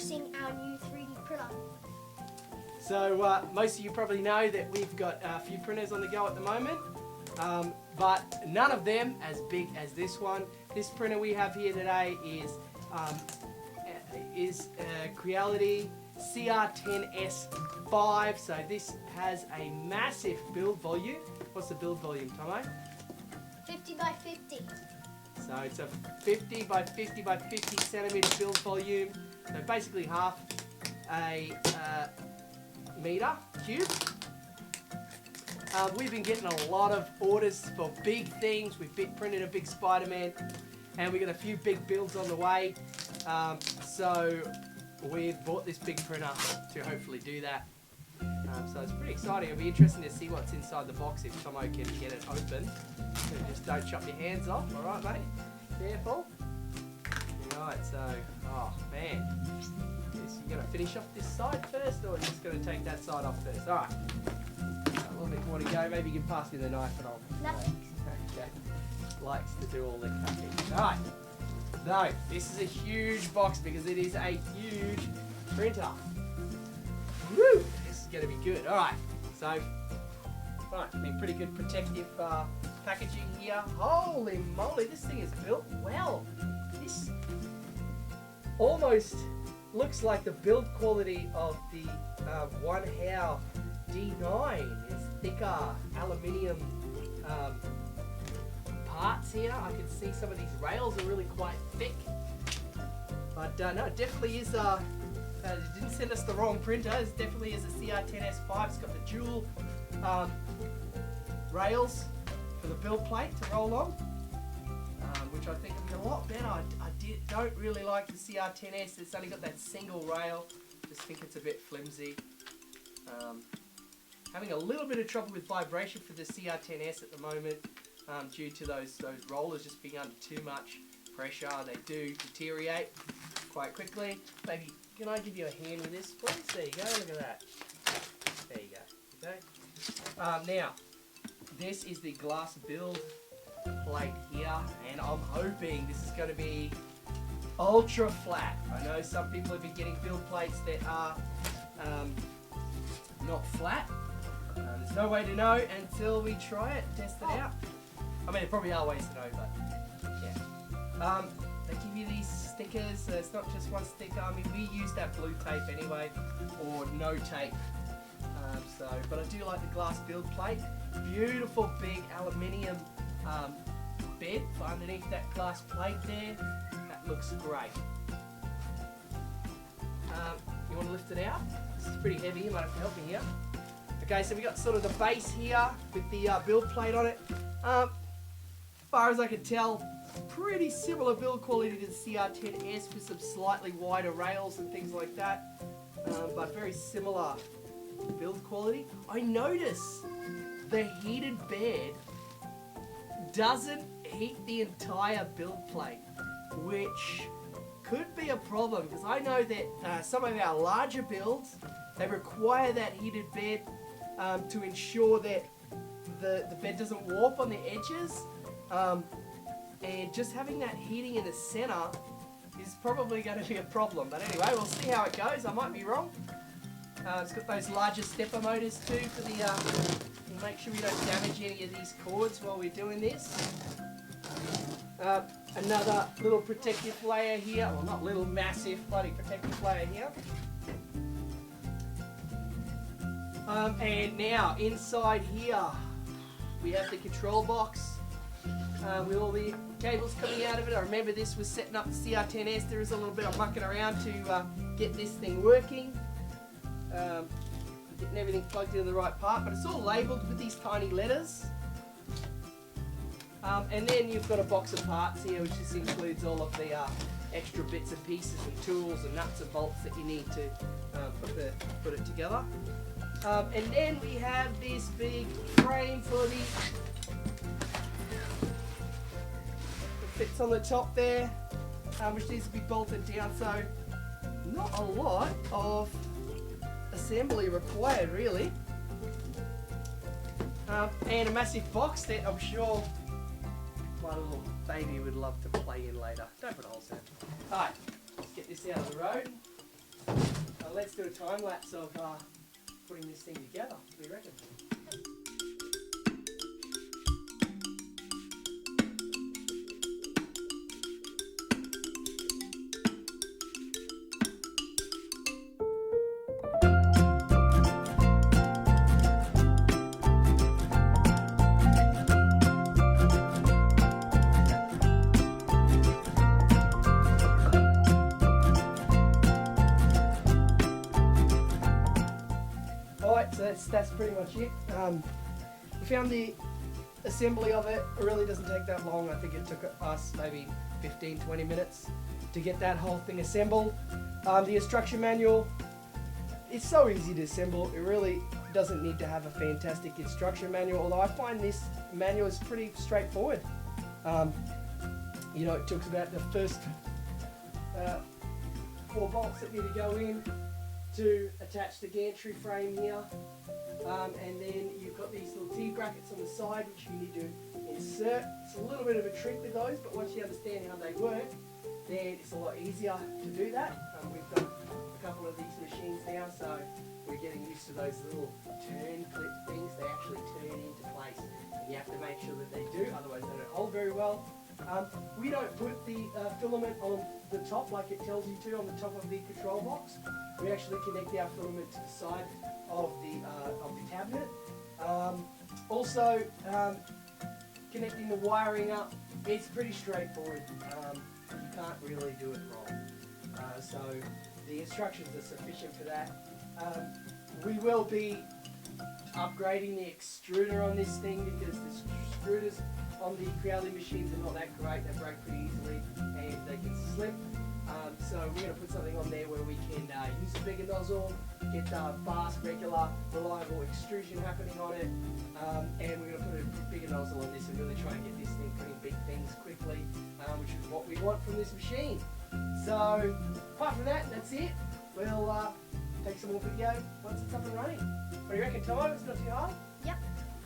unboxing our new 3D printer. So most of you probably know that we've got a few printers on the go at the moment, but none of them as big as this one. This printer we have here today is Creality CR10S5. So this has a massive build volume. What's the build volume, Tomo? 50 by 50. So it's a 50 by 50 by 50 centimeter build volume. So basically half a meter cube. We've been getting a lot of orders for big things. We've printed a big Spider-Man, and we got a few big builds on the way. So we've bought this big printer to hopefully do that. So it's pretty exciting. It'll be interesting to see what's inside the box if Tomo can get it open. So just don't chop your hands off, alright mate? Careful. Alright, so, oh man. You're going to finish off this side first, or just going to take that side off first? Alright. A little bit more to go. Maybe you can pass me the knife and I'll... No. Okay. Likes to do all the cutting. Alright. So, this is a huge box because it is a huge printer. Woo! This is going to be good. Alright. So, right, pretty good protective packaging here. Holy moly, this thing is built well. This almost looks like the build quality of the One How D9. It's thicker aluminium parts here. I can see some of these rails are really quite thick. But no, it definitely is it didn't send us the wrong printer. It definitely is a CR10S5. It's got the dual rails for the build plate to roll on, which I think will be a lot better. I don't really like the CR10S. It's only got that single rail. Just think it's a bit flimsy. Having a little bit of trouble with vibration for the CR10S at the moment due to those rollers just being under too much pressure. They do deteriorate quite quickly. Maybe, can I give you a hand with this, please? There you go, look at that. There you go. Okay. Now, this is the glass build plate here, and I'm hoping this is going to be ultra flat. I know some people have been getting build plates that are not flat. There's no way to know until we try it, test it out. I mean, there probably are ways to know, but yeah. They give you these stickers, so it's not just one sticker. I mean, we use that blue tape anyway, or no tape. But I do like the glass build plate. Beautiful big aluminium bed for underneath that glass plate there. That looks great. You want to lift it out? This is pretty heavy, you might have to help me here. Okay, so we got sort of the base here with the build plate on it. As far as I can tell, pretty similar build quality to the CR10S with some slightly wider rails and things like that, but very similar build quality. I notice the heated bed doesn't heat the entire build plate, which could be a problem because I know that some of our larger builds, they require that heated bed to ensure that the bed doesn't warp on the edges, and just having that heating in the center is probably going to be a problem. But anyway, we'll see how it goes. I might be wrong. It's got those larger stepper motors too for the make sure we don't damage any of these cords while we're doing this. Another little protective layer here, well not little, massive bloody protective layer here. And now inside here we have the control box with all the cables coming out of it. I remember this was setting up the CR10S. There is a little bit of mucking around to get this thing working. Getting everything plugged into the right part, but it's all labelled with these tiny letters. And then you've got a box of parts here, which just includes all of the extra bits and pieces and tools and nuts and bolts that you need to put it together. And then we have this big frame for that fits on the top there, which needs to be bolted down. So not a lot of assembly required really. And a massive box that I'm sure my little baby would love to play in later. Don't put holes in it. Alright, let's get this out of the road. let's do a time lapse of putting this thing together. What do you reckon? Alright, so that's pretty much it. We found the assembly of it. It really doesn't take that long. I think it took us maybe 15-20 minutes to get that whole thing assembled. The instruction manual, it's so easy to assemble. It really doesn't need to have a fantastic instruction manual, although I find this manual is pretty straightforward. You know, it talks about the first 4 bolts that need to go in to attach the gantry frame here, and then you've got these little T-brackets on the side which you need to insert. It's a little bit of a trick with those, but once you understand how they work, then it's a lot easier to do that. We've done a couple of these machines now, so we're getting used to those little turn clip things. They actually turn into place, and you have to make sure that they do, otherwise they don't hold very well. We don't put the filament on the top like it tells you to on the top of the control box. We actually connect our filament to the side of the cabinet. Also, connecting the wiring up, it's pretty straightforward. You can't really do it wrong. So the instructions are sufficient for that. We will be upgrading the extruder on this thing because the extruders on the Crowley machines are not that great. They break pretty easily and they can slip. So we're going to put something on there where we can use a bigger nozzle, get fast, regular, reliable extrusion happening on it, and we're going to put a bigger nozzle on this and really try and get this thing putting big things quickly, which is what we want from this machine. So apart from that, that's it. We'll take some more video once it's up and running. What do you reckon, Tom? It's not too hard? Yep.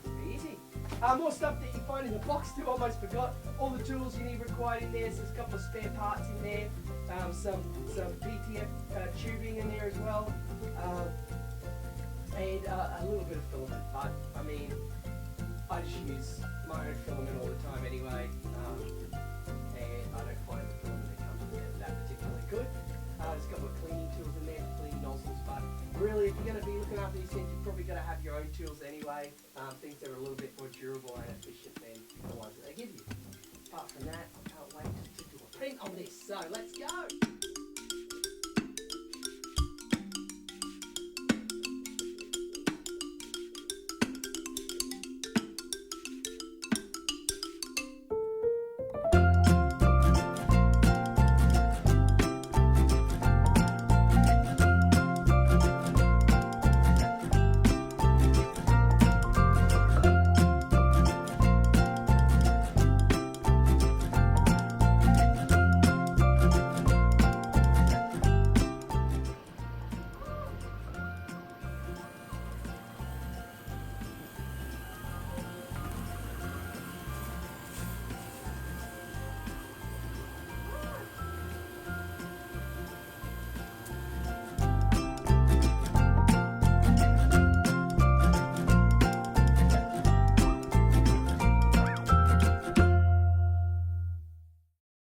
Pretty easy. More stuff that you find in the box too, almost forgot. All the tools you need required in there, so there's a couple of spare parts in there, some PTF tubing in there as well, and a little bit of filament, but I mean, I just use my own filament all the time anyway, and I don't find the filament that comes with it that particularly good. There's a couple of cleaning tools in there to clean nozzles, but really if you're going to be looking after these things, you've probably got to have your own tools anyway, things that are a little bit more durable and efficient than the ones that they give you. Apart from that, I can't wait to do a print on this, so let's go!